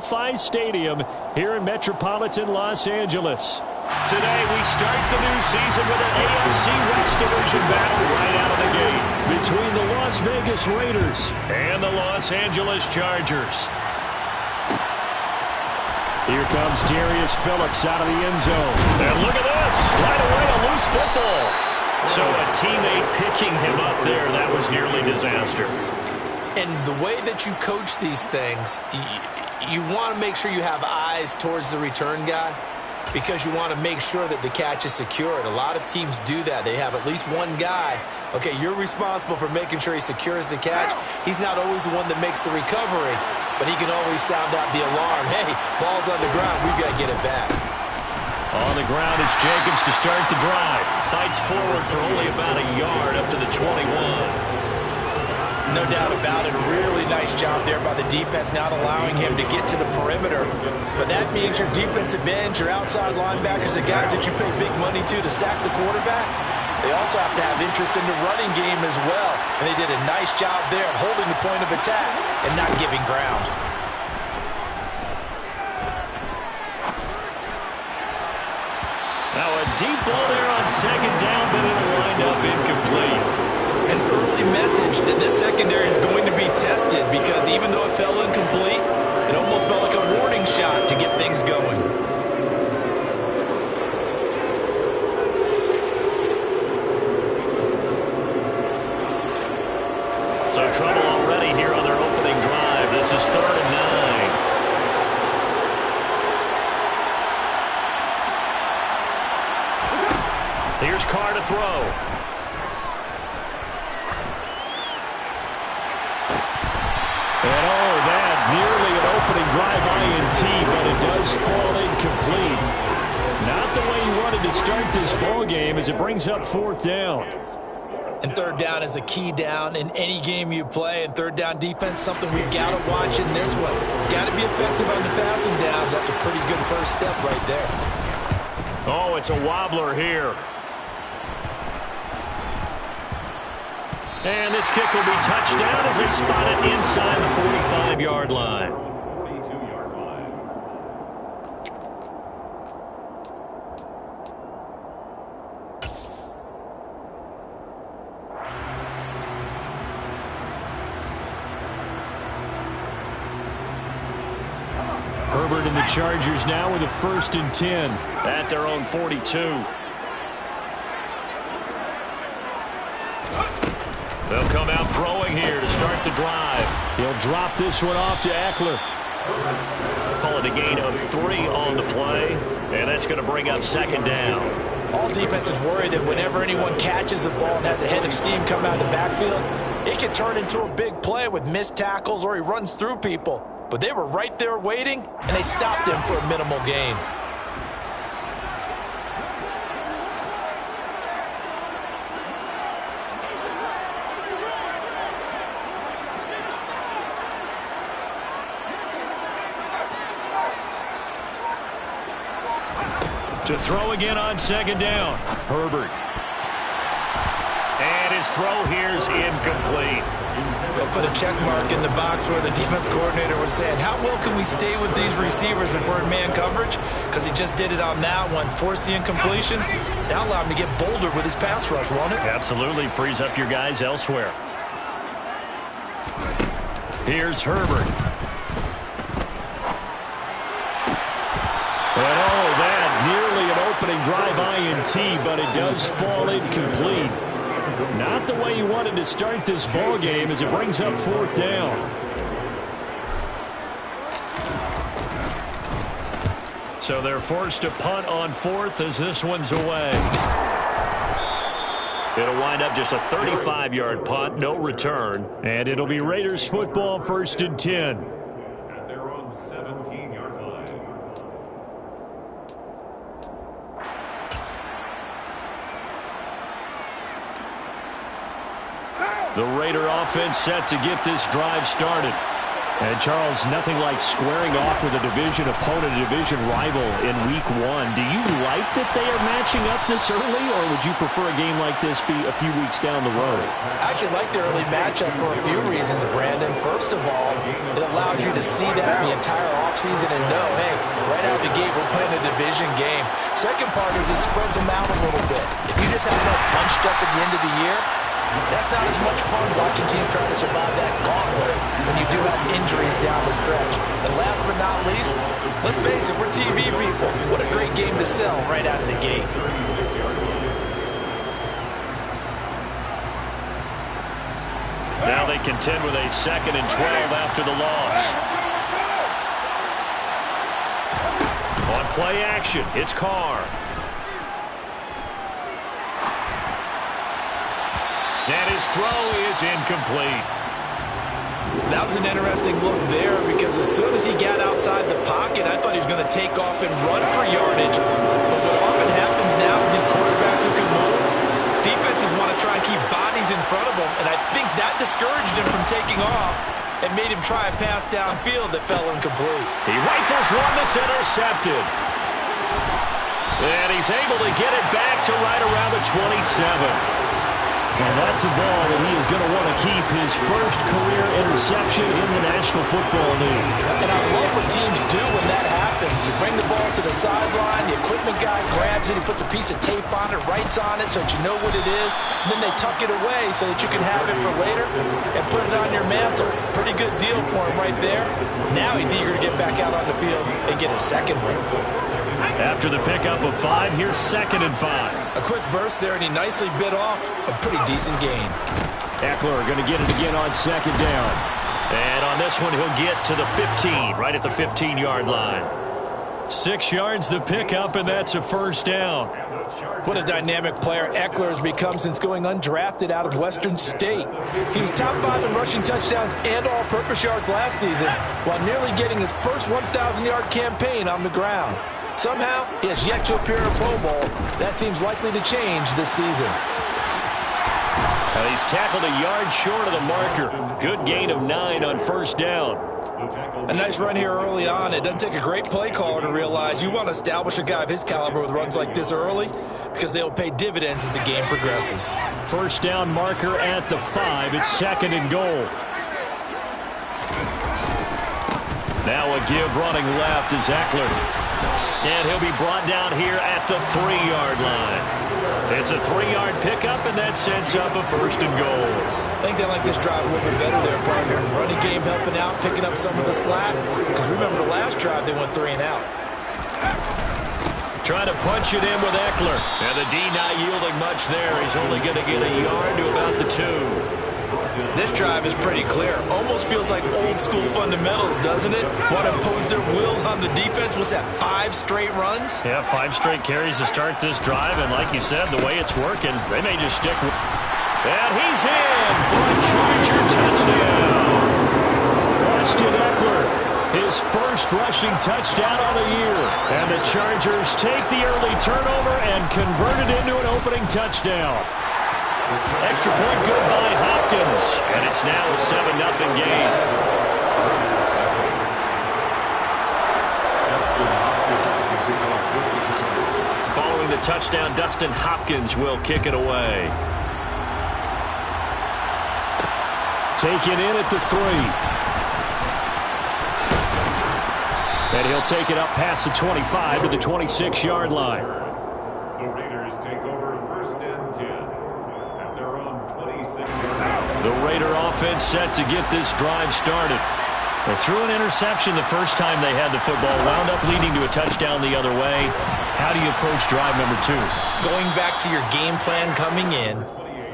SoFi Stadium here in metropolitan Los Angeles. Today we start the new season with an AFC West Division battle right out of the gate between the Las Vegas Raiders and the Los Angeles Chargers. Here comes Darius Phillips out of the end zone. And look at this. Right away, a loose football. So a teammate picking him up there, that was nearly disaster. And the way that you coach these things, you want to make sure you have eyes towards the return guy because you want to make sure that the catch is secured. A lot of teams do that. They have at least one guy. Okay, you're responsible for making sure he secures the catch. He's not always the one that makes the recovery, but he can always sound out the alarm. Hey, ball's on the ground. We've got to get it back. On the ground, it's Jacobs to start the drive. Fights forward for only about a yard up to the 21. No doubt about it. A really nice job there by the defense, not allowing him to get to the perimeter. But that means your defensive ends, your outside linebackers, the guys that you pay big money to sack the quarterback, they also have to have interest in the running game as well. And they did a nice job there of holding the point of attack and not giving ground. Now a deep ball there on second down, but it'll wind up incomplete. An early message that the secondary is going to be tested because even though it fell incomplete, it almost felt like a warning shot to get things going. So trouble already here on their opening drive. This is 3rd and 9. Here's Carr to throw. And oh, that nearly an opening drive INT, but it does fall incomplete. Not the way you wanted to start this ball game as it brings up 4th down. And 3rd down is a key down in any game you play. And 3rd down defense, something we've got to watch in this one. Got to be effective on the passing downs. That's a pretty good first step right there. Oh, it's a wobbler here. And this kick will be touched down as they spot it inside the 45-yard line. Herbert and the Chargers now with a 1st and 10. At their own 42. They'll come out throwing here to start the drive. He'll drop this one off to Eckler. Call it a gain of 3 on the play, and that's going to bring up 2nd down. All defenses worry that whenever anyone catches the ball and has a head of steam come out of the backfield, it can turn into a big play with missed tackles or he runs through people. But they were right there waiting, and they stopped him for a minimal gain. To throw again on 2nd down. Herbert. And his throw here's incomplete. They'll put a check mark in the box where the defense coordinator was saying, how well can we stay with these receivers if we're in man coverage? Because he just did it on that one. Force the incompletion. That'll allow him to get bolder with his pass rush, won't it? Absolutely. Frees up your guys elsewhere. Here's Herbert. And oh, that nearly an opening drive INT, but it does fall incomplete. Not the way you wanted to start this ball game as it brings up 4th down. So they're forced to punt on 4th as this one's away. It'll wind up just a 35-yard punt, no return. And it'll be Raiders football, 1st and 10. At their own 17-yard line. The Raider offense set to get this drive started. And Charles, nothing like squaring off with a division opponent, a division rival in week 1. Do you like that they are matching up this early, or would you prefer a game like this be a few weeks down the road? I actually like the early matchup for a few reasons, Brandon. First of all, it allows you to see that the entire offseason and know, hey, right out of the gate, we're playing a division game. Second part is it spreads them out a little bit. If you just have them bunched up at the end of the year, that's not as much fun watching teams trying to survive that gauntlet when you do have injuries down the stretch. And last but not least, let's face it, we're TV people. What a great game to sell right out of the gate. Now they contend with a 2nd and 12 after the loss. On play action, it's Carr. And his throw is incomplete. That was an interesting look there because as soon as he got outside the pocket, I thought he was going to take off and run for yardage. But what often happens now with these quarterbacks who can move, defenses want to try and keep bodies in front of them, and I think that discouraged him from taking off and made him try a pass downfield that fell incomplete. He rifles one that's intercepted. And he's able to get it back to right around the 27. And that's a ball that he is going to want to keep, his first career interception in the National Football League. And I love what teams do when that happens. You bring the ball to the sideline, the equipment guy grabs it, he puts a piece of tape on it, writes on it so that you know what it is, and then they tuck it away so that you can have it for later and put it on your mantle. Pretty good deal for him right there. Now he's eager to get back out on the field and get a second win. After the pickup of 5, here's 2nd and 5. A quick burst there, and he nicely bit off a pretty decent gain. Eckler going to get it again on 2nd down. And on this one, he'll get to the 15, right at the 15-yard line. 6 yards the pickup, and that's a first down. What a dynamic player Eckler has become since going undrafted out of Western State. He was top 5 in rushing touchdowns and all-purpose yards last season, while nearly getting his first 1,000-yard campaign on the ground. Somehow, he has yet to appear in a Pro Bowl. That seems likely to change this season. He's tackled a yard short of the marker. Good gain of 9 on first down. A nice run here early on. It doesn't take a great play caller to realize you want to establish a guy of his caliber with runs like this early because they'll pay dividends as the game progresses. First down marker at the 5. It's 2nd and goal. Now a give running left is Eckler. And he'll be brought down here at the 3-yard line. It's a 3-yard pickup, and that sets up a 1st and goal. I think they like this drive a little bit better there, partner. Running game helping out, picking up some of the slack. Because remember the last drive, they went 3 and out. Trying to punch it in with Eckler. And the D not yielding much there. He's only going to get a yard to about the 2. This drive is pretty clear. Almost feels like old school fundamentals, doesn't it? Want to impose their will on the defense? What's that, 5 straight runs? Yeah, 5 straight carries to start this drive. And like you said, the way it's working, they may just stick with. And he's in for a Charger touchdown. Austin Eckler, his first rushing touchdown of the year. And the Chargers take the early turnover and convert it into an opening touchdown. Extra point good by Hopkins. And it's now a 7-0 game. Following the touchdown, Dustin Hopkins will kick it away. Taken in at the 3. And he'll take it up past the 25 to the 26-yard line. The Raiders take over 1st and 10 at their own 26-yard. The Raider offense set to get this drive started. They threw an interception the first time they had the football, wound up leading to a touchdown the other way. How do you approach drive number 2? Going back to your game plan coming in,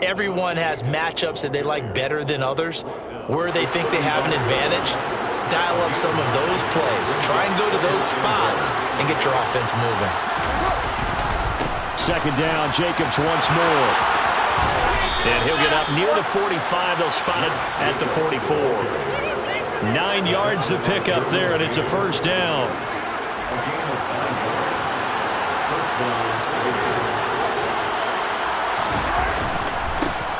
everyone has matchups that they like better than others, where they think they have an advantage. Dial up some of those plays. Try and go to those spots and get your offense moving. 2nd down, Jacobs once more. And he'll get up near the 45. They'll spot it at the 44. 9 yards the pickup there, and it's a first down.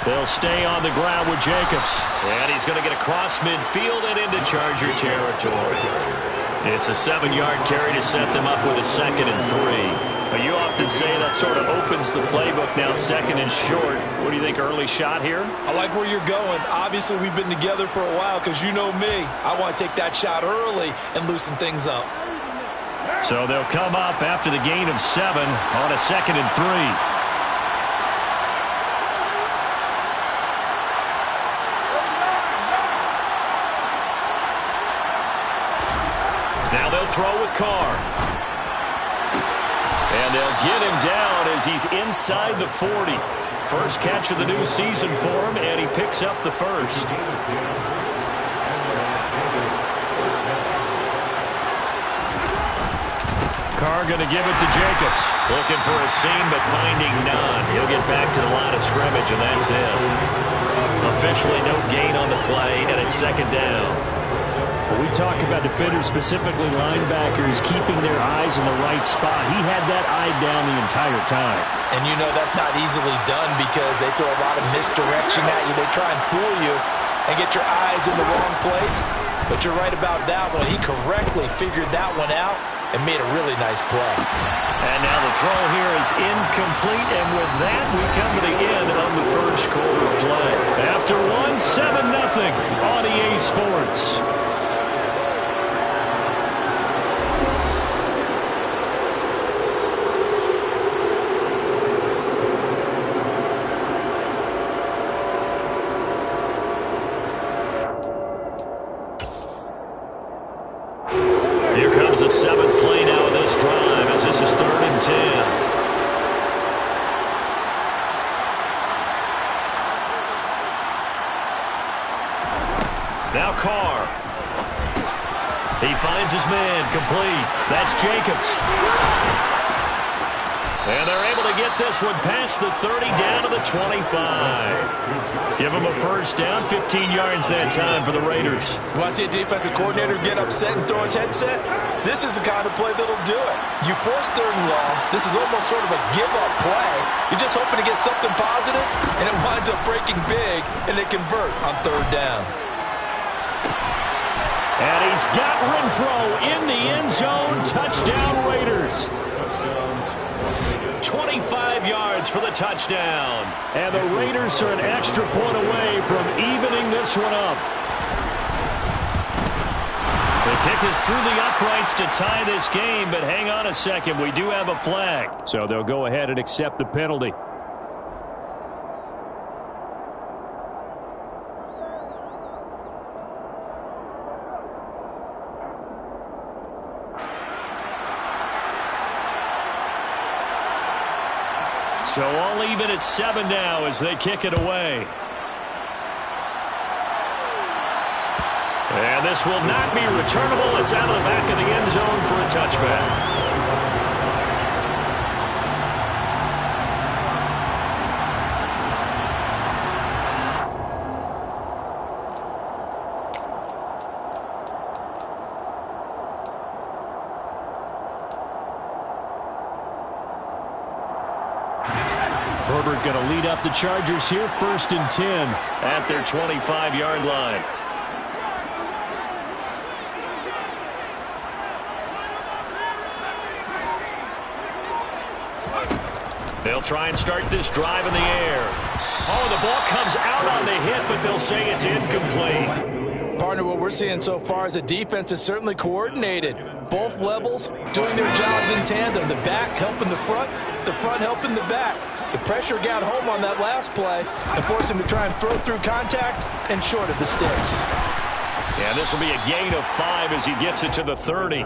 They'll stay on the ground with Jacobs. And he's going to get across midfield and into Charger territory. It's a 7-yard carry to set them up with a 2nd and 3. But you often say that sort of opens the playbook now, 2nd and short. What do you think, early shot here? I like where you're going. Obviously, we've been together for a while because you know me. I want to take that shot early and loosen things up. So they'll come up after the gain of 7 on a 2nd and 3. Now they'll throw with Carr. And they'll get him down as he's inside the 40. First catch of the new season for him, and he picks up the first. Carr going to give it to Jacobs. Looking for a seam, but finding none. He'll get back to the line of scrimmage, and that's it. Officially no gain on the play, and it's 2nd down. We talk about defenders, specifically linebackers, keeping their eyes in the right spot. He had that eye down the entire time. And you know that's not easily done because they throw a lot of misdirection at you. They try and fool you and get your eyes in the wrong place. But you're right about that one. He correctly figured that one out and made a really nice play. And now the throw here is incomplete. And with that, we come to the end of the first quarter of play. After 7-0 on EA Sports. The 7th play now of this drive as this is 3rd and 10. Now Carr. He finds his man complete. That's Jacobs. And they're able to get this one past the 30 down to the 25. Give them a first down, 15 yards that time for the Raiders. You want to see a defensive coordinator get upset and throw his headset? This is the kind of play that'll do it. You force 3rd and long. This is almost sort of a give-up play. You're just hoping to get something positive, and it winds up breaking big, and they convert on 3rd down. And he's got Renfro in the end zone. Touchdown, Raiders. 25 yards for the touchdown. And the Raiders are an extra point away from evening this one up. The kick is through the uprights to tie this game, but hang on a second. We do have a flag. So they'll go ahead and accept the penalty. So all even at 7 now as they kick it away. And this will not be returnable. It's out of the back of the end zone for a touchback. Herbert going to lead up the Chargers here, 1st and 10 at their 25-yard line. They'll try and start this drive in the air. Oh, the ball comes out on the hit, but they'll say it's incomplete. Partner, what we're seeing so far is the defense is certainly coordinated. Both levels doing their jobs in tandem. The back helping the front helping the back. The pressure got home on that last play and forced him to try and throw through contact and short of the sticks. Yeah, this will be a gain of 5 as he gets it to the 30.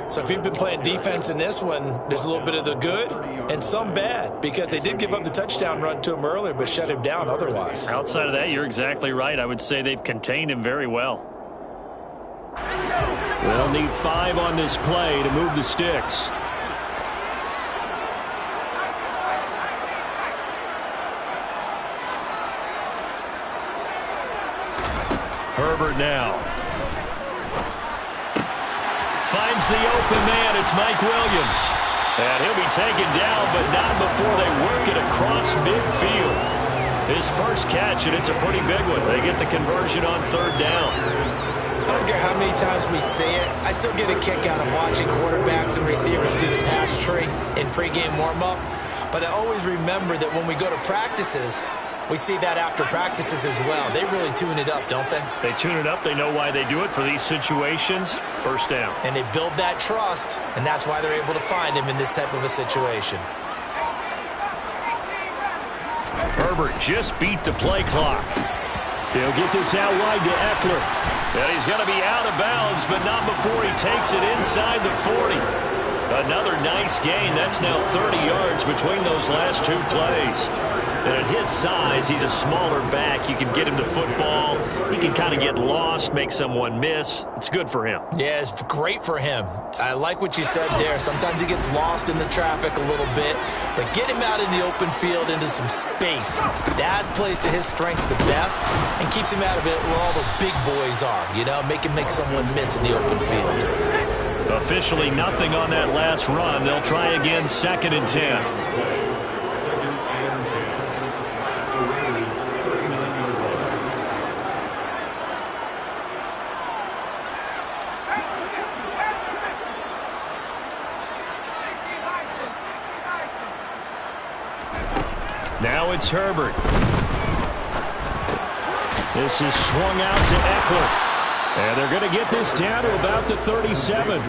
So if you've been playing defense in this one, there's a little bit of the good and some bad because they did give up the touchdown run to him earlier but shut him down otherwise. Outside of that, you're exactly right. I would say they've contained him very well. They'll need 5 on this play to move the sticks. Herbert now. Finds the open man. It's Mike Williams. And he'll be taken down, but not before they work it across midfield. His first catch, and it's a pretty big one. They get the conversion on third down. I don't care how many times we see it, I still get a kick out of watching quarterbacks and receivers do the pass tree in pregame warm-up. But I always remember that when we go to practices, we see that after practices as well. They really tune it up, don't they? They tune it up. They know why they do it for these situations. First down. And they build that trust, and that's why they're able to find him in this type of a situation. Herbert just beat the play clock. He'll get this out wide to Eckler. And he's going to be out of bounds, but not before he takes it inside the 40. Another nice gain. That's now 30 yards between those last two plays. And at his size, he's a smaller back. You can get him to football. He can kind of get lost, make someone miss. It's good for him. Yeah, it's great for him. I like what you said there. Sometimes he gets lost in the traffic a little bit, but get him out in the open field into some space. That plays to his strengths the best and keeps him out of it where all the big boys are, you know, make someone miss in the open field. Officially nothing on that last run. They'll try again, 2nd and 10. Now it's Herbert. This is swung out to Eckler. And they're going to get this down to about the 37.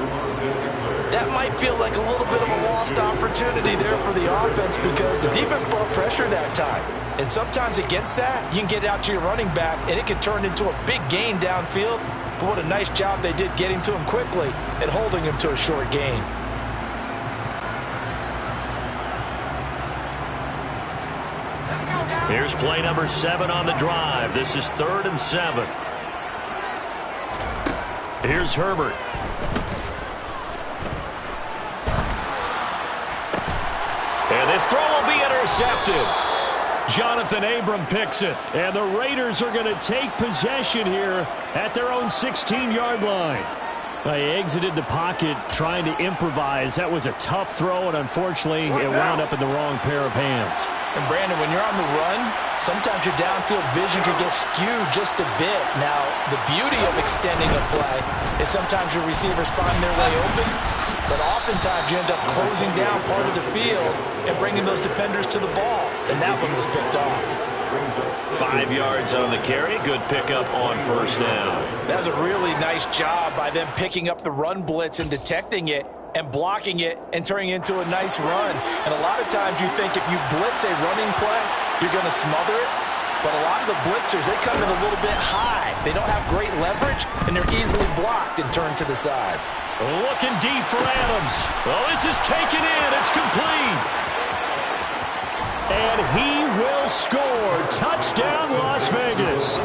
That might feel like a little bit of a lost opportunity there for the offense because the defense brought pressure that time. And sometimes against that, you can get out to your running back, and it can turn into a big gain downfield. But what a nice job they did getting to him quickly and holding him to a short gain. Here's play number 7 on the drive. This is 3rd and 7. Here's Herbert. And this throw will be intercepted. Jonathan Abram picks it. And the Raiders are going to take possession here at their own 16-yard line. They exited the pocket trying to improvise. That was a tough throw, and unfortunately, it wound up in the wrong pair of hands. And Brandon, when you're on the run, sometimes your downfield vision can get skewed just a bit. Now, the beauty of extending a play is sometimes your receivers find their way open, but oftentimes you end up closing down part of the field and bringing those defenders to the ball. And that one was picked off. 5 yards on the carry. Good pickup on first down. That was a really nice job by them picking up the run blitz and detecting it and blocking it and turning it into a nice run. And a lot of times you think if you blitz a running play, you're going to smother it. But a lot of the blitzers, they come in a little bit high. They don't have great leverage, and they're easily blocked and turned to the side. Looking deep for Adams. Oh, this is taken in. It's complete. And he will score. Touchdown, Las Vegas.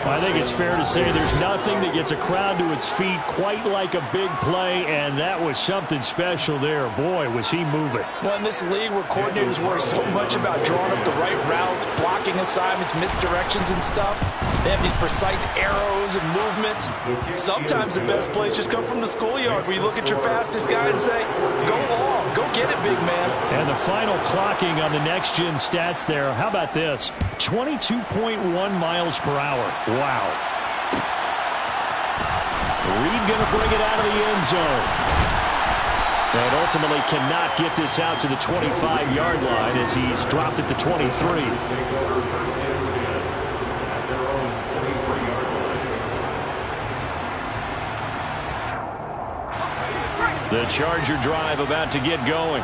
I think it's fair to say there's nothing that gets a crowd to its feet quite like a big play, and that was something special there. Boy, was he moving. Well, in this league where coordinators worry so much about drawing up the right routes, blocking assignments, misdirections and stuff, they have these precise arrows and movements. Sometimes the best plays just come from the schoolyard where you look at your fastest guy and say, go long, go get it, big man. And the final clocking on the next-gen stats there, how about this? 22.1 miles per hour. Wow. Reed going to bring it out of the end zone. And ultimately cannot get this out to the 25-yard line as he's dropped it to 23. The Charger drive about to get going.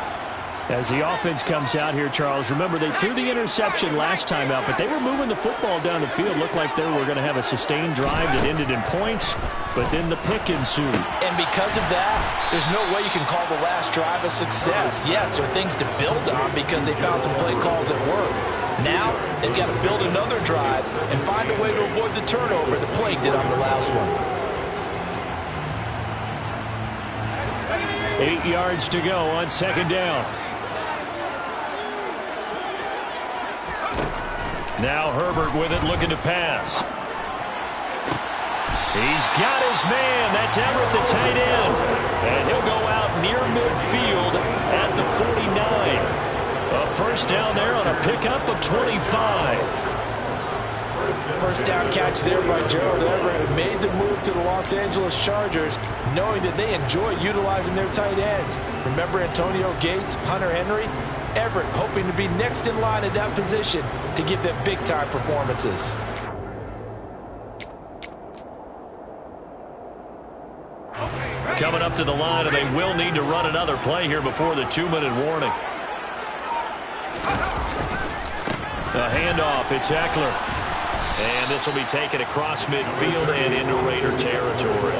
As the offense comes out here, Charles, remember they threw the interception last time out, but they were moving the football down the field. Looked like they were going to have a sustained drive that ended in points, but then the pick ensued. And because of that, there's no way you can call the last drive a success. Yes, there are things to build on because they found some play calls that work. Now, they've got to build another drive and find a way to avoid the turnover that plagued it on the last one. 8 yards to go on second down. Now Herbert with it, looking to pass. He's got his man. That's Everett, the tight end. And he'll go out near midfield at the 49. A first down there on a pickup of 25. First down catch there by Gerald Everett, who made the move to the Los Angeles Chargers, knowing that they enjoy utilizing their tight ends. Remember Antonio Gates, Hunter Henry? Everett hoping to be next in line at that position to give them big-time performances. Coming up to the line, and they will need to run another play here before the 2-minute warning. A handoff, it's Eckler. And this will be taken across midfield and into Raider territory.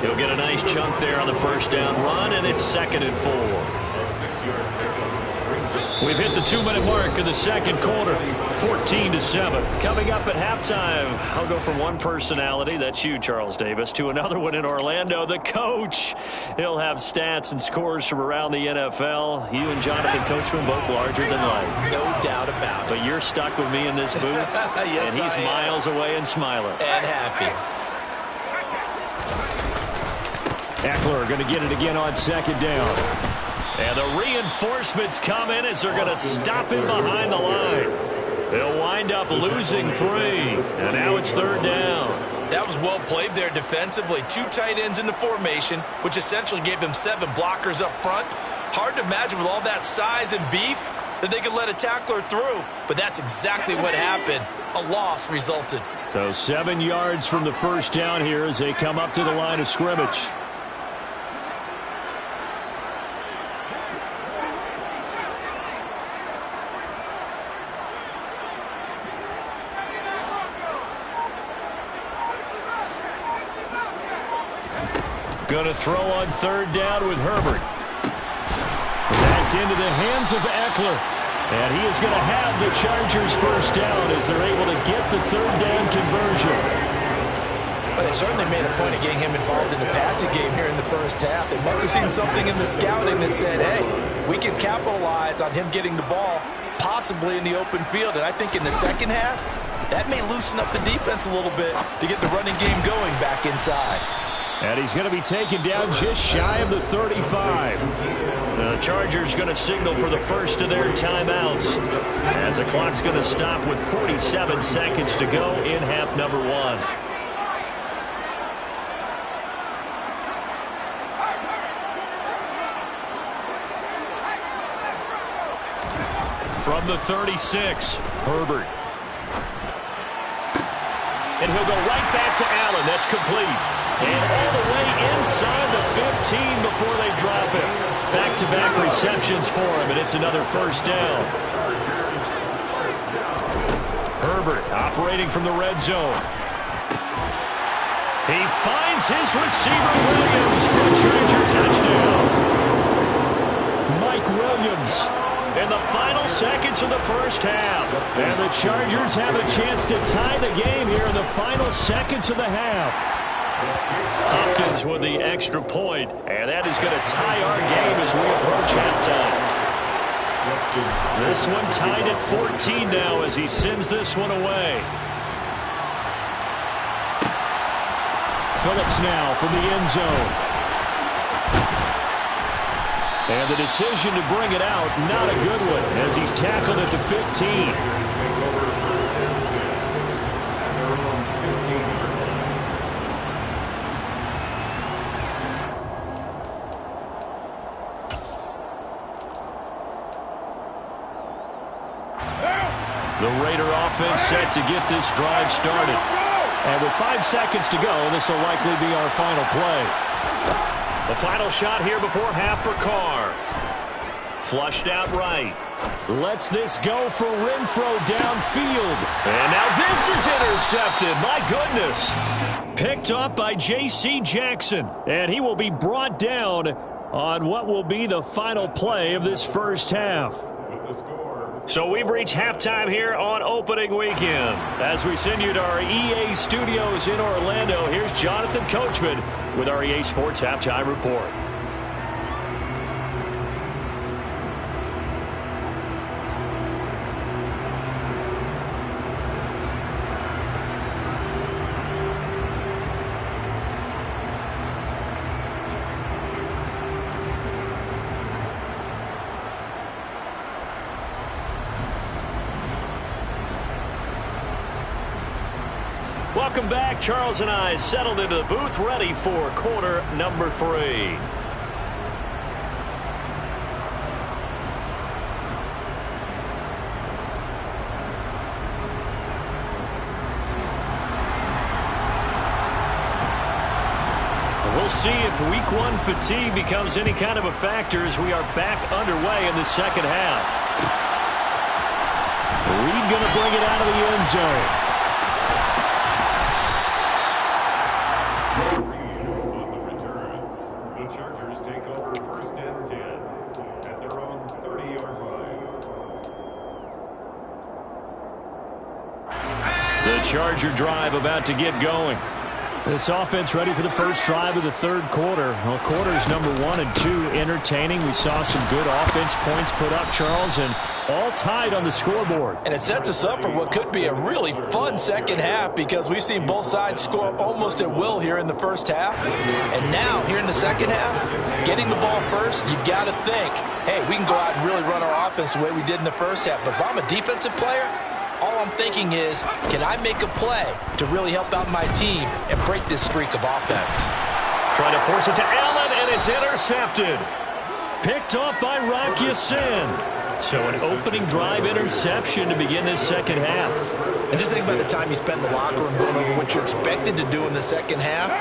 He'll get a nice chunk there on the first down run, and it's 2nd and 4. We've hit the 2-minute mark in the second quarter, 14-7. Coming up at halftime, I'll go from one personality, that's you, Charles Davis, to another one in Orlando, the coach. He'll have stats and scores from around the NFL. You and Jonathan Coachman both larger than life. No doubt about it. But you're stuck with me in this booth, yes, and he's miles away and smiling. And happy. Eckler going to get it again on 2nd down. And the reinforcements come in as they're going to stop him behind the line. They'll wind up losing 3. And now it's 3rd down. That was well played there defensively. 2 tight ends in the formation, which essentially gave them 7 blockers up front. Hard to imagine with all that size and beef that they could let a tackler through. But that's exactly what happened. A loss resulted. So 7 yards from the first down here as they come up to the line of scrimmage. Going to throw on 3rd down with Herbert. That's into the hands of Eckler. And he is going to have the Chargers first down as they're able to get the 3rd down conversion. But they certainly made a point of getting him involved in the passing game here in the first half. They must have seen something in the scouting that said, hey, we can capitalize on him getting the ball, possibly in the open field. And I think in the second half, that may loosen up the defense a little bit to get the running game going back inside. And he's going to be taken down just shy of the 35. The Chargers going to signal for the first of their timeouts as the clock's going to stop with 47 seconds to go in half number 1. From the 36, Herbert. And he'll go right back to Allen. That's complete. And all the way inside the 15 before they drop him. Back-to-back receptions for him, and it's another first down. Herbert operating from the red zone. He finds his receiver, Williams, for a Charger touchdown. Mike Williams. In the final seconds of the first half. And the Chargers have a chance to tie the game here in the final seconds of the half. Hopkins with the extra point, and that is going to tie our game as we approach halftime. This one tied at 14 now as he sends this one away. Phillips now from the end zone. And the decision to bring it out, not a good one, as he's tackled at the 15. The Raider offense set to get this drive started. And with 5 seconds to go, this will likely be our final play. The final shot here before half for Carr. Flushed out right. Lets this go for Renfro downfield. And now this is intercepted. My goodness. Picked up by J.C. Jackson. And he will be brought down on what will be the final play of this first half. So we've reached halftime here on opening weekend. As we send you to our EA studios in Orlando, here's Jonathan Coachman with our EA Sports Halftime Report. Welcome back. Charles and I settled into the booth, ready for quarter number 3. We'll see if week 1 fatigue becomes any kind of a factor as we are back underway in the second half. Reed going to bring it out of the end zone. On the return, the Chargers take over first and 10 at their own 30-yard line. The Charger drive about to get going. This offense ready for the first drive of the third quarter. Well, quarters number 1 and 2 entertaining. We saw some good offense points put up, Charles, and all tied on the scoreboard. And it sets us up for what could be a really fun second half because we've seen both sides score almost at will here in the first half. And now, here in the second half, getting the ball first, you've got to think, hey, we can go out and really run our offense the way we did in the first half. But if I'm a defensive player, all I'm thinking is, can I make a play to really help out my team and break this streak of offense? Trying to force it to Allen, and it's intercepted. Picked off by Rock Ya-Sin. So an opening drive interception to begin this second half. And just think about the time you spent in the locker room going over what you're expected to do in the second half.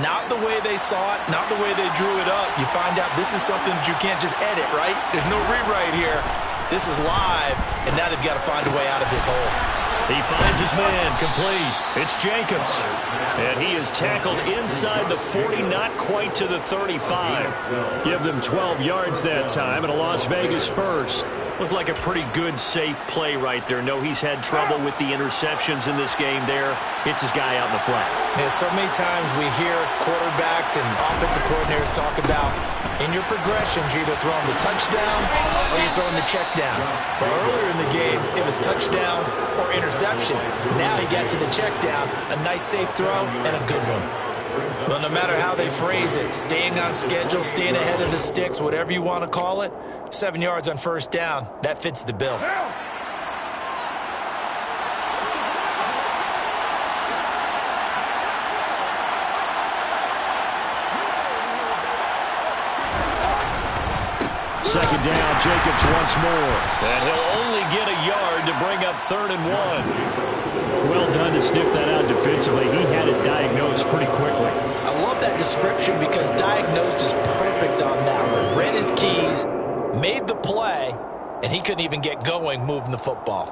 Not the way they saw it, not the way they drew it up. You find out this is something that you can't just edit, right? There's no rewrite here. This is live, and now they've got to find a way out of this hole. He finds his man, complete. It's Jacobs. And he is tackled inside the 40, not quite to the 35. Give them 12 yards that time, and a Las Vegas first. Looked like a pretty good, safe play right there. No, he's had trouble with the interceptions in this game there. Hits his guy out in the flat. Yeah, so many times we hear quarterbacks and offensive coordinators talk about in your progressions, you're either throwing the touchdown or you're throwing the check down. But earlier in the game, it was touchdown or interception. Now he got to the check down, a nice safe throw, and a good one. Well, no matter how they phrase it, staying on schedule, staying ahead of the sticks, whatever you want to call it, 7 yards on first down, that fits the bill. Second down, Jacobs once more. And he'll only get a yard to bring up 3rd and 1. Well done to sniff that out defensively. He had it diagnosed pretty quickly. I love that description because diagnosed is perfect on that one. Read his keys, made the play, and he couldn't even get going moving the football.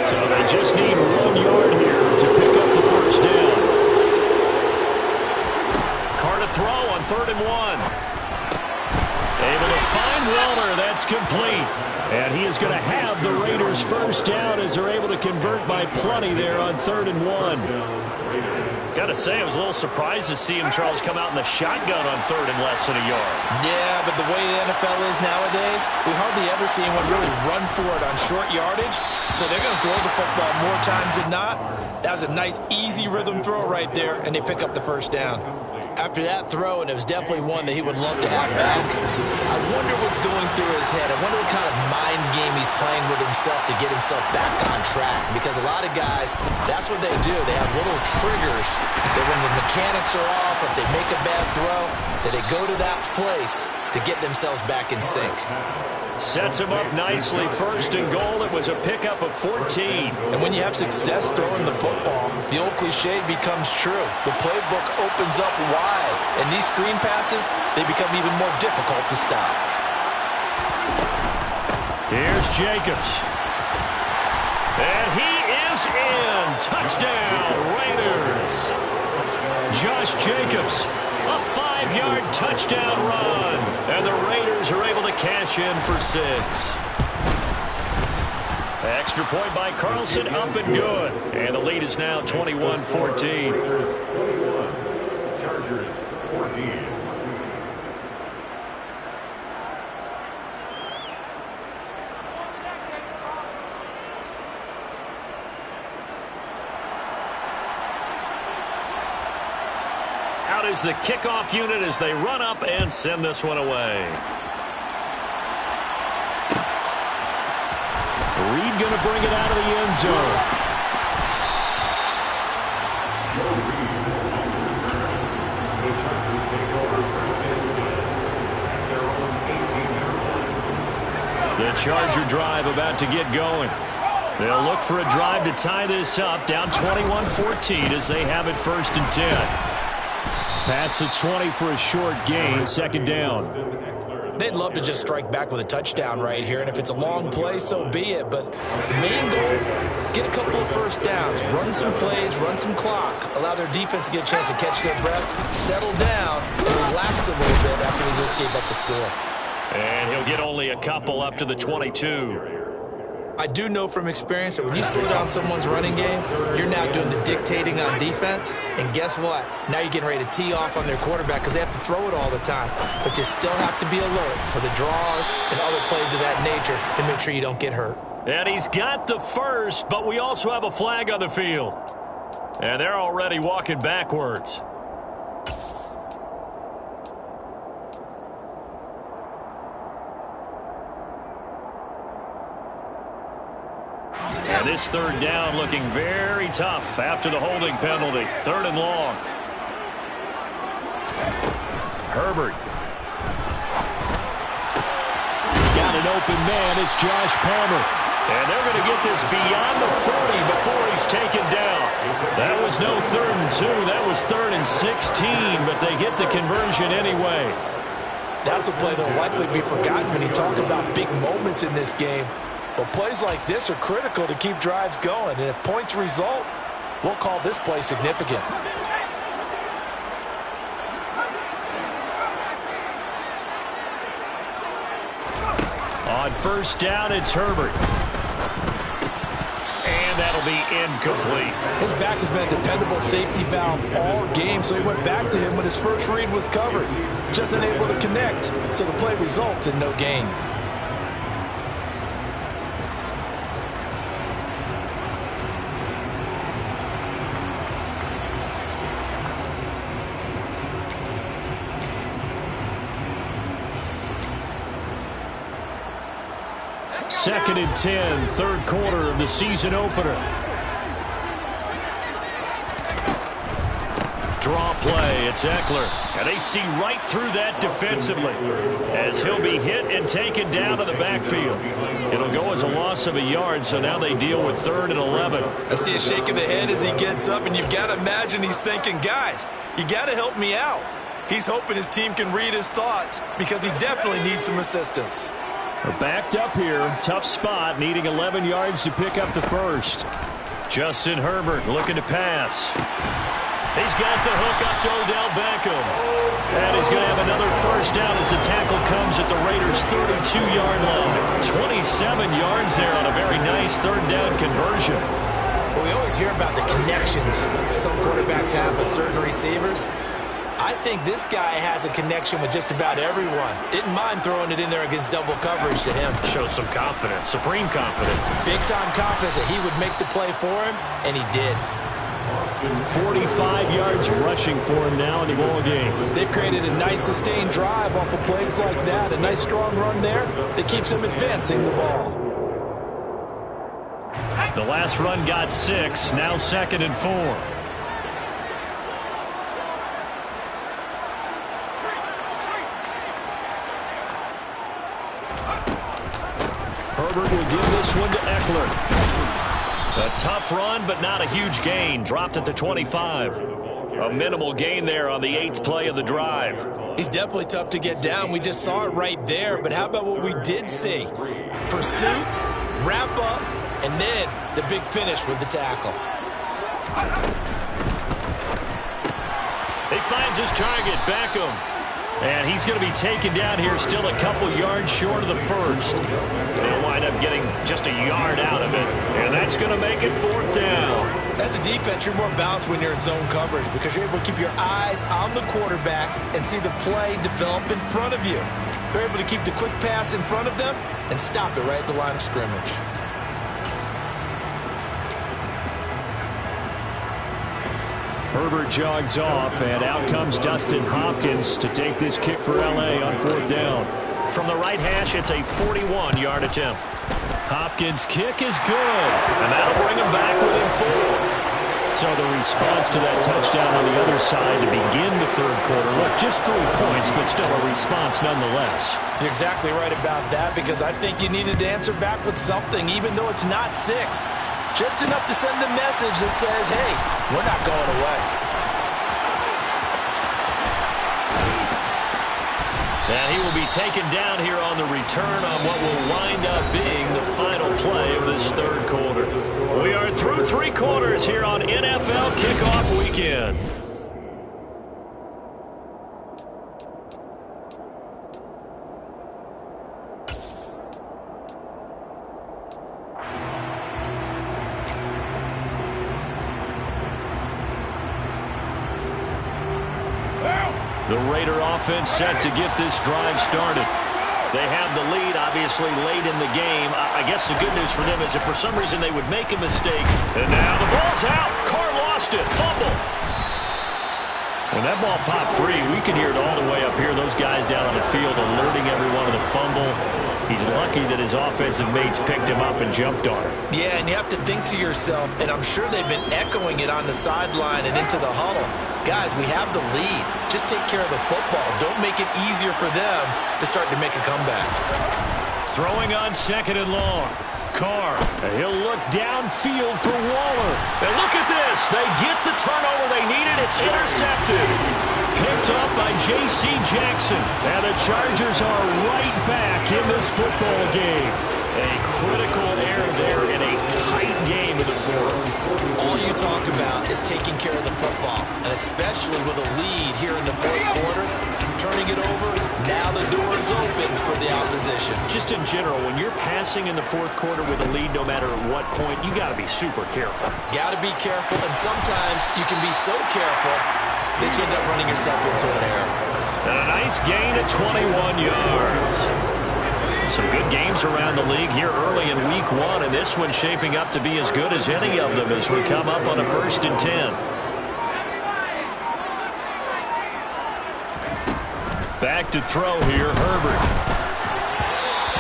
So they just need 1 yard here to pick up the first down. Carr to throw on 3rd and 1. Able to find Welner. That's complete. And he is going to have the Raiders first down as they're able to convert by plenty there on 3rd and 1. Got to say, I was a little surprised to see him, Charles, come out in the shotgun on 3rd and less than a yard. Yeah, but the way the NFL is nowadays, we hardly ever see anyone really run for it on short yardage. So they're going to throw the football more times than not. That was a nice, easy rhythm throw right there, and they pick up the first down. After that throw, and it was definitely one that he would love to have back, I wonder what's going through his head. I wonder what kind of mind game he's playing with himself to get himself back on track. Because a lot of guys, that's what they do. They have little triggers that when the mechanics are off, if they make a bad throw, that they go to that place to get themselves back in sync. Sets him up nicely. 1st and goal. It was a pickup of 14. And when you have success throwing the football, the old cliche becomes true. The playbook opens up wide. And these screen passes, they become even more difficult to stop. Here's Jacobs. And he is in. Touchdown, Raiders. Josh Jacobs. A 5-yard touchdown run. And the Raiders are able to cash in for 6. Extra point by Carlson, up and good. And the lead is now 21-14. Chargers 14. Out is the kickoff unit as they run up and send this one away. going to bring it out of the end zone. The Chargers take over first and 10 at their own 18-yard line. The Charger drive about to get going. They'll look for a drive to tie this up, down 21-14 as they have it first and 10. Pass the 20 for a short gain, second down. They'd love to just strike back with a touchdown right here, and if it's a long play, so be it. But the main goal, get a couple of first downs, run some plays, run some clock, allow their defense to get a chance to catch their breath, settle down, and relax a little bit after they just gave up the score. And he'll get only a couple up to the 22. I do know from experience that when you slow down someone's running game, you're now doing the dictating on defense. And guess what? Now you're getting ready to tee off on their quarterback because they have to throw it all the time. But you still have to be alert for the draws and other plays of that nature to make sure you don't get hurt. And he's got the first, but we also have a flag on the field. And they're already walking backwards. And this third down looking very tough after the holding penalty. Third and long. Herbert. Got an open man. It's Josh Palmer. And they're going to get this beyond the 40 before he's taken down. That was no 3rd and 2. That was 3rd and 16, but they get the conversion anyway. That's a play that'll likely be forgotten when you talk about big moments in this game. But plays like this are critical to keep drives going. And if points result, we'll call this play significant. On first down, it's Herbert. And that'll be incomplete. His back has been a dependable safety valve all game, so he went back to him when his first read was covered. Just unable to connect, so the play results in no gain. Second and 10, third quarter of the season opener. Draw play, it's Eckler. And they see right through that defensively as he'll be hit and taken down to the backfield. It'll go as a loss of a yard, so now they deal with 3rd and 11. I see a shake of the head as he gets up, and you've got to imagine he's thinking, guys, you got to help me out. He's hoping his team can read his thoughts because he definitely needs some assistance. We're backed up here. Tough spot, needing 11 yards to pick up the first. Justin Herbert looking to pass. He's got the hook up to Odell Beckham. And he's going to have another first down as the tackle comes at the Raiders' 32-yard line. 27 yards there on a very nice third down conversion. Well, we always hear about the connections some quarterbacks have with certain receivers. I think this guy has a connection with just about everyone. Didn't mind throwing it in there against double coverage to him. Shows some confidence, supreme confidence. Big-time confidence that he would make the play for him, and he did. 45 yards rushing for him now in the ball game. They've created a nice sustained drive off of plays like that. A nice strong run there that keeps them advancing the ball. The last run got 6, now 2nd and 4. Herbert will give this one to Eckler. A tough run, but not a huge gain. Dropped at the 25. A minimal gain there on the 8th play of the drive. He's definitely tough to get down. We just saw it right there. But how about what we did see? Pursuit, wrap up, and then the big finish with the tackle. He finds his target, Beckham. And he's going to be taken down here still a couple yards short of the first. They'll wind up getting just a yard out of it. And that's going to make it 4th down. As a defense, you're more balanced when you're in zone coverage because you're able to keep your eyes on the quarterback and see the play develop in front of you. They're able to keep the quick pass in front of them and stop it right at the line of scrimmage. Herbert jogs off, and out comes Dustin Hopkins to take this kick for L.A. on 4th down. From the right hash, it's a 41-yard attempt. Hopkins' kick is good, and that'll bring him back within 4. So the response to that touchdown on the other side to begin the third quarter. Look, just 3 points, but still a response nonetheless. You're exactly right about that, because I think you needed to answer back with something, even though it's not 6. Just enough to send a message that says, hey, we're not going away. And he will be taken down here on the return on what will wind up being the final play of this third quarter. We are through 3 quarters here on NFL Kickoff Weekend. The Raider offense set to get this drive started. They have the lead, obviously, late in the game. I guess the good news for them is if for some reason they would make a mistake. And now the ball's out. Carr lost it. Fumble. When that ball popped free, we can hear it all the way up here. Those guys down on the field alerting everyone of the fumble. He's lucky that his offensive mates picked him up and jumped on him. Yeah, and you have to think to yourself, and I'm sure they've been echoing it on the sideline and into the huddle. Guys, we have the lead. Just take care of the football. Don't make it easier for them to start to make a comeback. Throwing on 2nd and long. Carr, he'll look downfield for Waller. And look at this. They get the turnover they needed. It's intercepted. Picked up by J.C. Jackson. And the Chargers are right back in this football game. A critical error there in a tight game in the fourth. All you talk about is taking care of the football, and especially with a lead here in the fourth quarter, turning it over, now the door is open for the opposition. Just in general, when you're passing in the fourth quarter with a lead, no matter at what point, you got to be super careful. Got to be careful, and sometimes you can be so careful that you end up running yourself into an error. And a nice gain of 21 yards. Some good games around the league here early in week 1, and this one's shaping up to be as good as any of them as we come up on a 1st and 10. Back to throw here, Herbert.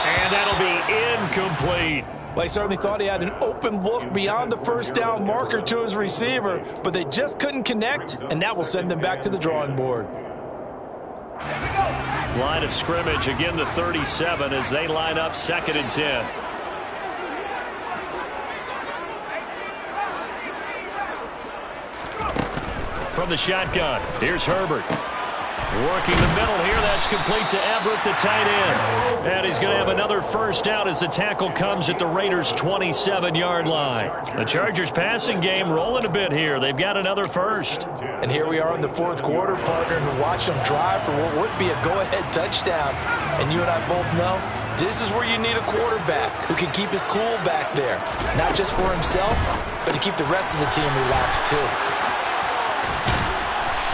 And that'll be incomplete. Well, he certainly thought he had an open look beyond the first down marker to his receiver, but they just couldn't connect, and that will send them back to the drawing board. Line of scrimmage, again the 37 as they line up 2nd and 10. From the shotgun, here's Herbert. Working the middle here, that's complete to Everett, the tight end. And he's going to have another first down as the tackle comes at the Raiders' 27-yard line. The Chargers passing game rolling a bit here. They've got another first. And here we are in the fourth quarter, partner, and watch them drive for what would be a go-ahead touchdown. And you and I both know this is where you need a quarterback who can keep his cool back there. Not just for himself, but to keep the rest of the team relaxed too.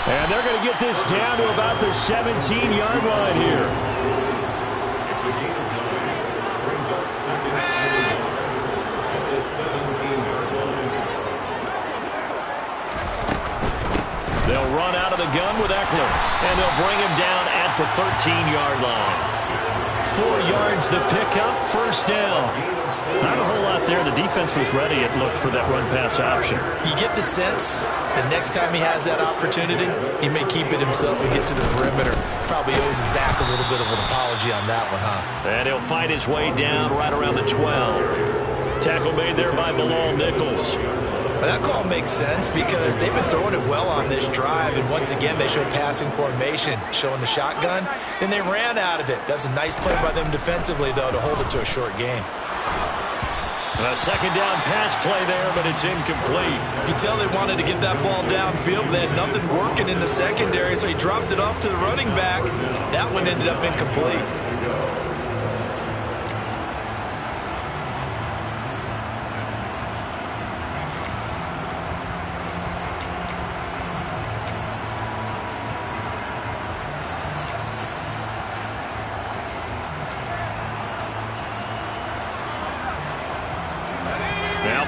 And they're going to get this down to about the 17-yard line here. It's a gain of 9. Brings up 2nd and 10 at the 17-yard line. They'll run out of the gun with Eckler, and they'll bring him down at the 13-yard line. 4 yards the pickup, first down. Not a whole lot there. The defense was ready, it looked, for that run-pass option. You get the sense the next time he has that opportunity, he may keep it himself and get to the perimeter. Probably owes his back a little bit of an apology on that one, huh? And he'll fight his way down right around the 12. Tackle made there by Bilal Nichols. Well, that call makes sense because they've been throwing it well on this drive, and once again they showed passing formation, showing the shotgun. Then they ran out of it. That was a nice play by them defensively, though, to hold it to a short gain. A second down pass play there, but it's incomplete. You can tell they wanted to get that ball downfield, but they had nothing working in the secondary, so he dropped it off to the running back. That one ended up incomplete.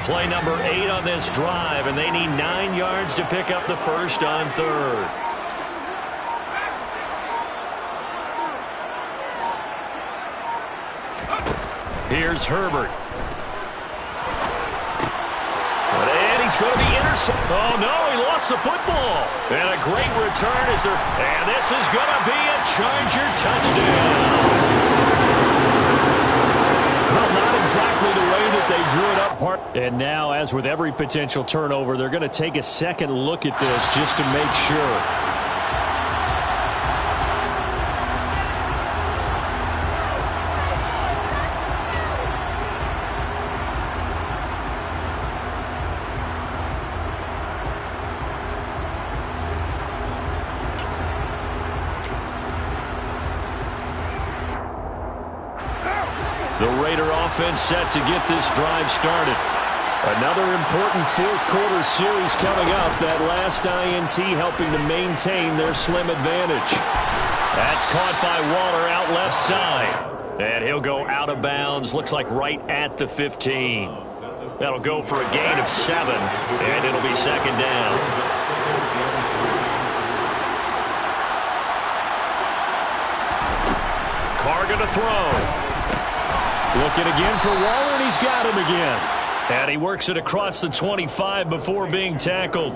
Play number 8 on this drive, and they need 9 yards to pick up the first on third. Here's Herbert. is going to be intercepted. Oh, no, he lost the football. And a great return is there. And this is going to be a Charger touchdown. Well, not exactly the way that they drew it up. And now, as with every potential turnover, they're going to take a second look at this just to make sure. The Raider offense set to get this drive started. Another important fourth quarter series coming up. That last INT helping to maintain their slim advantage. That's caught by Waller out left side. And he'll go out of bounds. Looks like right at the 15. That'll go for a gain of 7. And it'll be second down. Carr going to throw. Looking again for Waller, and he's got him again. And he works it across the 25 before being tackled.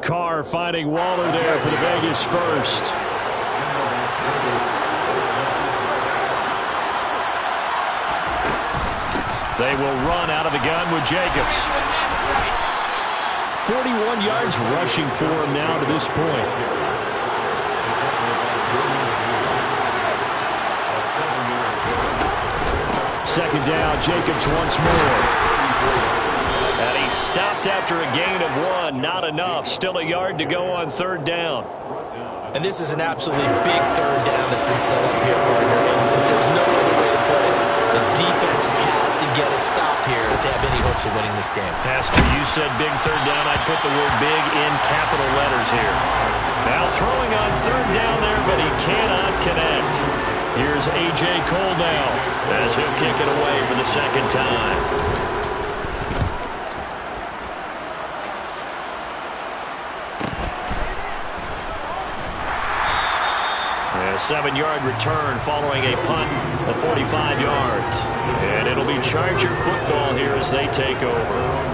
Carr finding Waller there for the Vegas first. They will run out of the gun with Jacobs. 41 yards rushing for him now to this point. Second down, Jacobs once more. And he stopped after a gain of 1. Not enough. Still a yard to go on third down. And this is an absolutely big third down that's been set up here, partner. And there's no other way to put it. The defense has to get a stop here if they have any hopes of winning this game. Pastor, you said big third down. I'd put the word big in capital letters here. Now throwing on third down there, but he cannot connect. Here's A.J. Cole now as he'll kick it away for the second time. A 7-yard return following a punt of 45 yards. And it'll be Charger football here as they take over.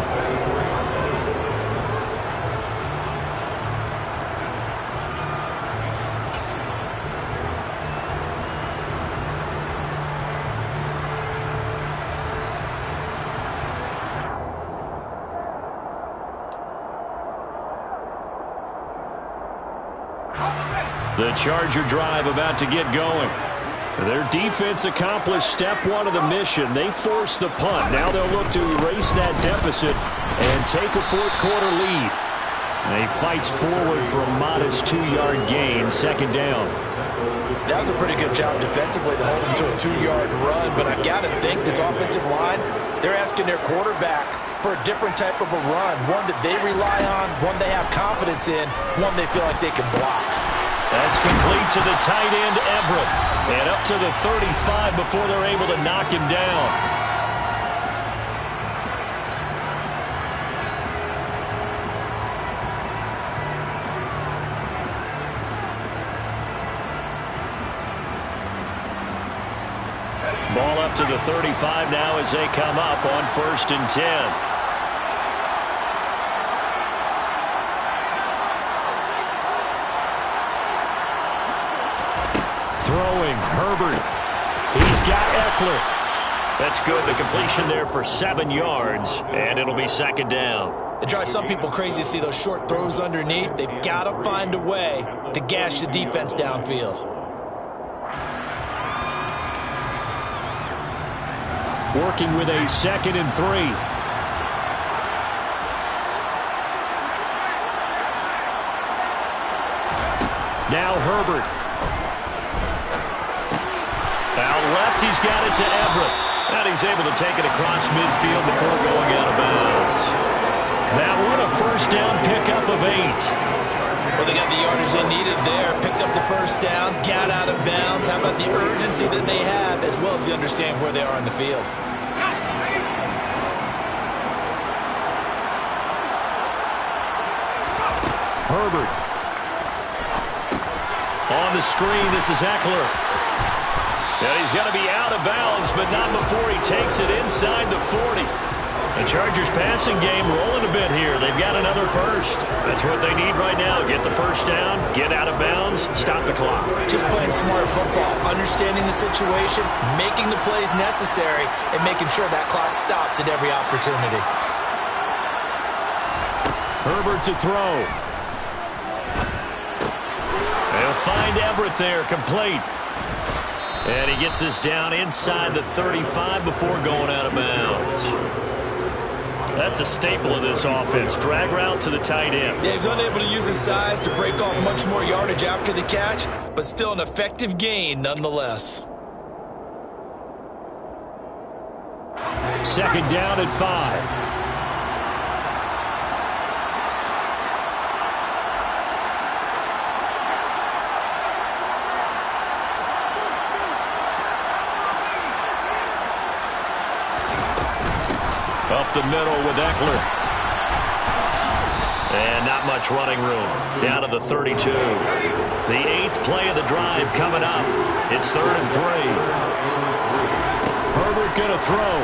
The Charger drive about to get going. Their defense accomplished step 1 of the mission. They forced the punt. Now they'll look to erase that deficit and take a fourth quarter lead. And he fights forward for a modest 2-yard gain, second down. That was a pretty good job defensively to hold him to a 2-yard run, but I've got to think this offensive line, they're asking their quarterback for a different type of a run, one that they rely on, one they have confidence in, one they feel like they can block. That's complete to the tight end, Everett. And up to the 35 before they're able to knock him down. Ball up to the 35 now as they come up on 1st and 10. Throwing, Herbert. He's got Eckler. That's good. The completion there for 7 yards, and it'll be second down. It drives some people crazy to see those short throws underneath. They've got to find a way to gash the defense downfield. Working with a 2nd and 3. Now Herbert. Out left, he's got it to Everett. And he's able to take it across midfield before going out of bounds. That one a first down pickup of 8. Well, they got the yardage they needed there. Picked up the first down, got out of bounds. How about the urgency that they have, as well as they understand where they are in the field? Herbert. On the screen, this is Eckler. And he's got to be out of bounds, but not before he takes it inside the 40. The Chargers passing game rolling a bit here. They their first. That's what they need right now. Get the first down, get out of bounds, stop the clock. Just playing smart football, understanding the situation, making the plays necessary, and making sure that clock stops at every opportunity. Herbert to throw. They'll find Everett there, complete. And he gets us down inside the 35 before going out of bounds. That's a staple of this offense. Drag route to the tight end. Yeah, he's unable to use his size to break off much more yardage after the catch, but still an effective gain nonetheless. Second down at 5. Up the middle with Eckler. And not much running room. Down to the 32. The 8th play of the drive coming up. It's 3rd and 3. Herbert going to throw.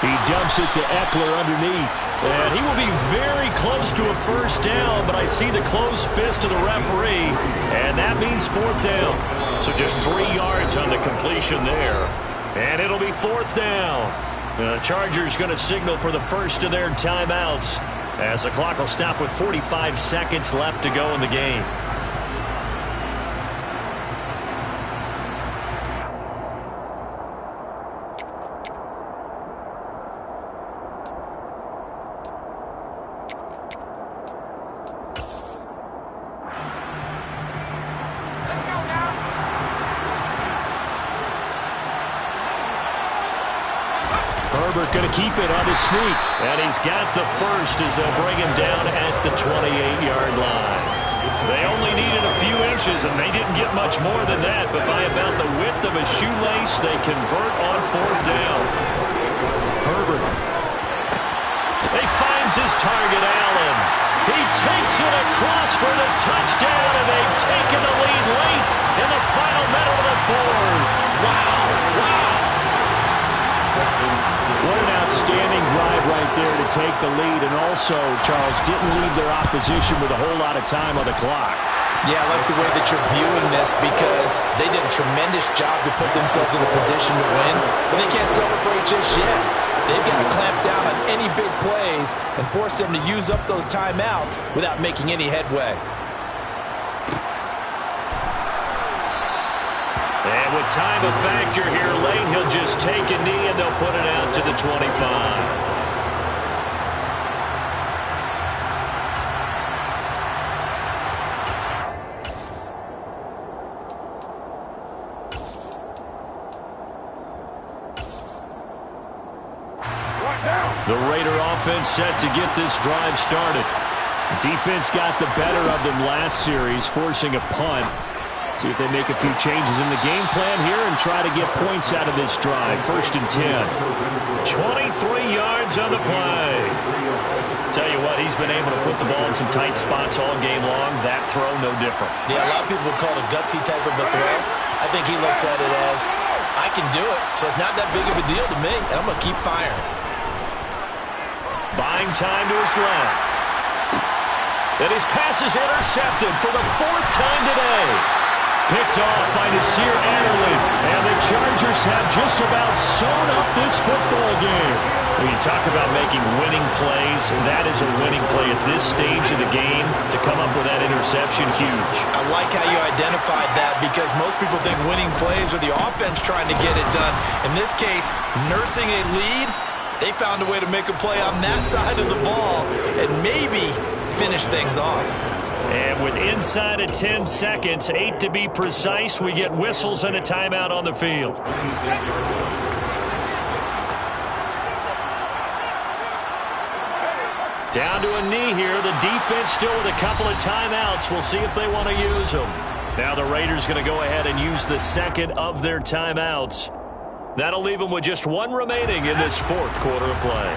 He dumps it to Eckler underneath. And he will be very close to a first down, but I see the closed fist of the referee, and that means 4th down. So just 3 yards on the completion there. And it'll be 4th down. The Chargers going to signal for the first of their timeouts as the clock will stop with 45 seconds left to go in the game. Herbert going to keep it on his sneak. And he's got the first as they'll bring him down at the 28-yard line. They only needed a few inches, and they didn't get much more than that, but by about the width of a shoelace, they convert on 4th down. Herbert. He finds his target, Allen. He takes it across for the touchdown, and they've taken the lead late in the final minute of the 4th. Wow, wow. What an outstanding drive right there to take the lead. And also, Charles, didn't leave their opposition with a whole lot of time on the clock. Yeah, I like the way that you're viewing this because they did a tremendous job to put themselves in a position to win. But they can't celebrate just yet. They've got to clamp down on any big plays and force them to use up those timeouts without making any headway. And with time a factor here late, he'll just take a knee and they'll put it out to the 25. The Raider offense set to get this drive started. Defense got the better of them last series, forcing a punt. See if they make a few changes in the game plan here and try to get points out of this drive. 1st and 10. 23 yards on the play. Tell you what, he's been able to put the ball in some tight spots all game long. That throw, no different. Yeah, a lot of people would call it a gutsy type of a throw. I think he looks at it as, I can do it, so it's not that big of a deal to me, and I'm going to keep firing. Buying time to his left. And his pass is intercepted for the 4th time today. Picked off by Nasir Adderley. And the Chargers have just about sewn up this football game. When you talk about making winning plays, that is a winning play at this stage of the game. To come up with that interception, huge. I like how you identified that because most people think winning plays are the offense trying to get it done. In this case, nursing a lead, they found a way to make a play on that side of the ball and maybe finish things off. And with inside of 10 seconds, 8 to be precise, we get whistles and a timeout on the field. Down to a knee here. The defense still with a couple of timeouts. We'll see if they want to use them. Now the Raiders going to go ahead and use the second of their timeouts. That'll leave them with just 1 remaining in this 4th quarter of play.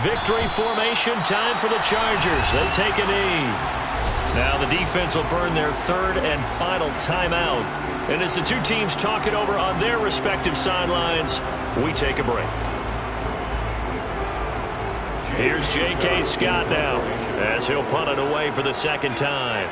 Victory formation time for the Chargers. They take a knee. Now the defense will burn their 3rd and final timeout. And as the two teams talk it over on their respective sidelines, we take a break. Here's J.K. Scott now as he'll punt it away for the second time.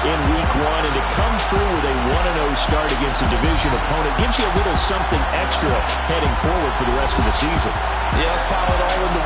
In week one, and to come through with a 1-0 start against a division opponent gives you a little something extra heading forward for the rest of the season. Yeah, let's pile it all into